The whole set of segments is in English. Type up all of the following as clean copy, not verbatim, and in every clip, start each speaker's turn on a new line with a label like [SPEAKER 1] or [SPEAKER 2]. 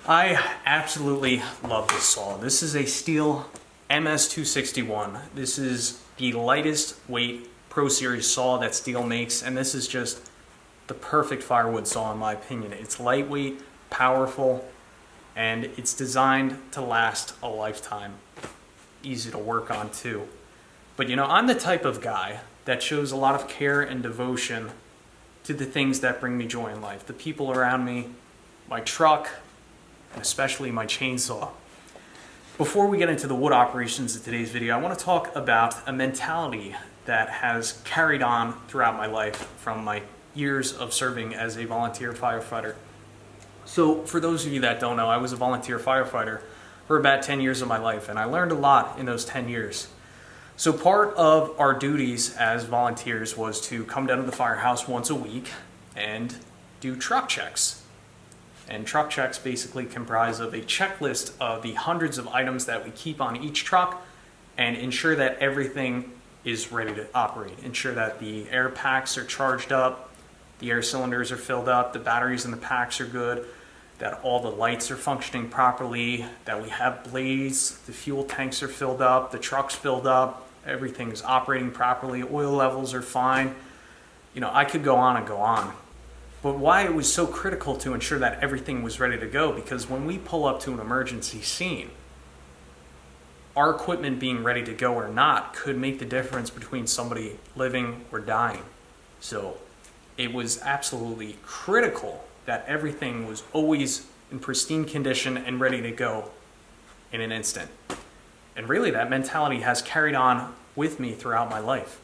[SPEAKER 1] I absolutely love this saw. This is a Stihl MS261. This is the lightest weight Pro Series saw that Stihl makes, and this is just the perfect firewood saw in my opinion. It's lightweight, powerful, and it's designed to last a lifetime. Easy to work on too. But you know, I'm the type of guy that shows a lot of care and devotion to the things that bring me joy in life. The people around me, my truck, and especially my chainsaw. Before we get into the wood operations of today's video, I want to talk about a mentality that has carried on throughout my life from my years of serving as a volunteer firefighter. So for those of you that don't know, I was a volunteer firefighter for about 10 years of my life, and I learned a lot in those 10 years. So part of our duties as volunteers was to come down to the firehouse once a week and do truck checks. And truck checks basically comprise of a checklist of the hundreds of items that we keep on each truck and ensure that everything is ready to operate. Ensure that the air packs are charged up, the air cylinders are filled up, the batteries in the packs are good, that all the lights are functioning properly, that we have blades, the fuel tanks are filled up, the truck's filled up, everything's operating properly, oil levels are fine. You know, I could go on and go on. But why it was so critical to ensure that everything was ready to go, because when we pull up to an emergency scene, our equipment being ready to go or not could make the difference between somebody living or dying. So it was absolutely critical that everything was always in pristine condition and ready to go in an instant. And really that mentality has carried on with me throughout my life.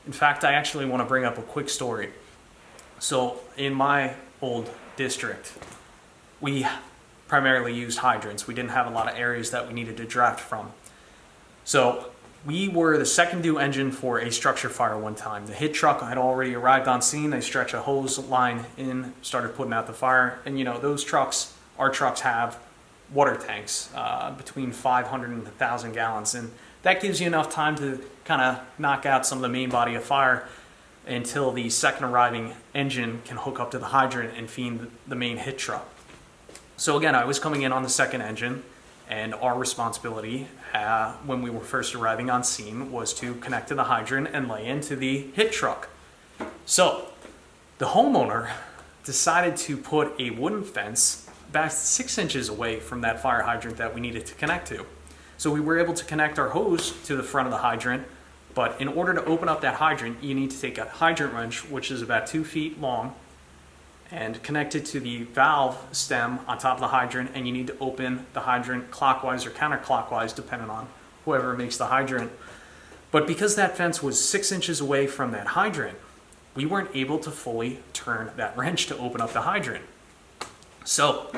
[SPEAKER 1] In fact, I actually want to bring up a quick story. So in my old district, we primarily used hydrants. We didn't have a lot of areas that we needed to draft from. So we were the second due engine for a structure fire one time. The hit truck had already arrived on scene. They stretched a hose line in, started putting out the fire. And you know, those trucks, our trucks have water tanks between 500 and 1,000 gallons. And that gives you enough time to kind of knock out some of the main body of fire until the second arriving engine can hook up to the hydrant and feed the main hit truck. So again, I was coming in on the second engine, and our responsibility when we were first arriving on scene was to connect to the hydrant and lay into the hit truck. So the homeowner decided to put a wooden fence about 6 inches away from that fire hydrant that we needed to connect to. So we were able to connect our hose to the front of the hydrant. But in order to open up that hydrant, you need to take a hydrant wrench, which is about 2 feet long, and connect it to the valve stem on top of the hydrant, and you need to open the hydrant clockwise or counterclockwise, depending on whoever makes the hydrant. But because that fence was 6 inches away from that hydrant, we weren't able to fully turn that wrench to open up the hydrant. So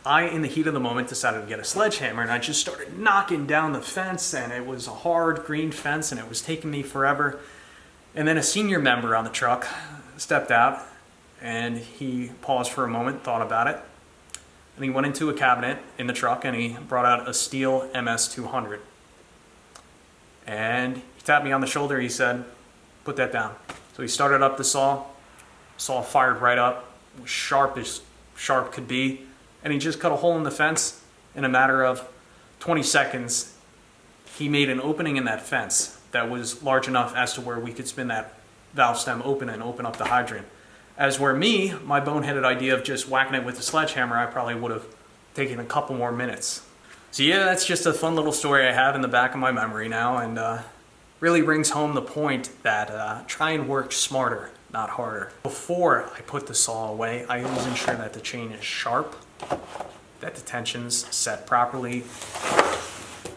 [SPEAKER 1] I, in the heat of the moment, decided to get a sledgehammer, and I just started knocking down the fence, and it was a hard green fence, and it was taking me forever. And then a senior member on the truck stepped out, and he paused for a moment, thought about it, and he went into a cabinet in the truck, and he brought out a Stihl MS200. And he tapped me on the shoulder, he said, "Put that down." So he started up the saw fired right up, was sharp as sharp could be, and he just cut a hole in the fence. In a matter of 20 seconds, he made an opening in that fence that was large enough as to where we could spin that valve stem open and open up the hydrant. As where me, my boneheaded idea of just whacking it with a sledgehammer, I probably would have taken a couple more minutes. So yeah, that's just a fun little story I have in the back of my memory now, and really brings home the point that try and work smarter, not harder. Before I put the saw away, I always ensure that the chain is sharp, that the tension's set properly,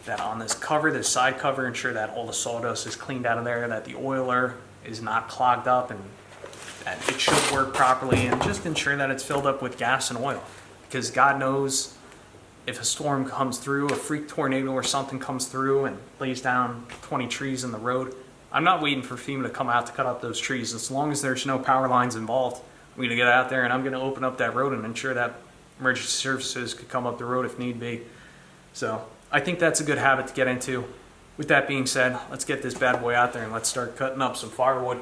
[SPEAKER 1] that on this cover, this side cover, ensure that all the sawdust is cleaned out of there, that the oiler is not clogged up, and that it should work properly, and just ensure that it's filled up with gas and oil. Because God knows if a storm comes through, a freak tornado or something comes through and lays down 20 trees in the road, I'm not waiting for FEMA to come out to cut up those trees. As long as there's no power lines involved, I'm gonna get out there and I'm gonna open up that road and ensure that emergency services could come up the road if need be. So I think that's a good habit to get into. With that being said, let's get this bad boy out there and let's start cutting up some firewood.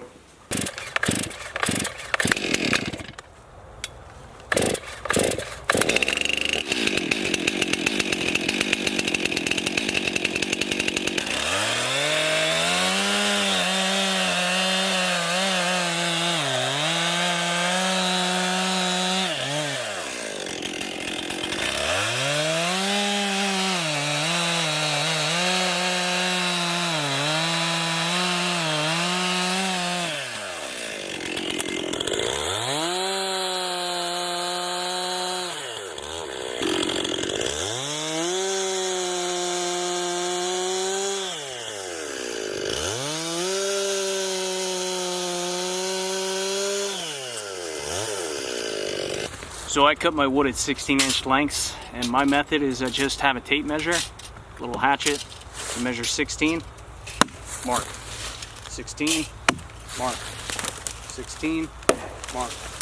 [SPEAKER 1] So I cut my wood at 16-inch lengths, and my method is I just have a tape measure, little hatchet, to measure 16, mark, 16, mark, 16, mark.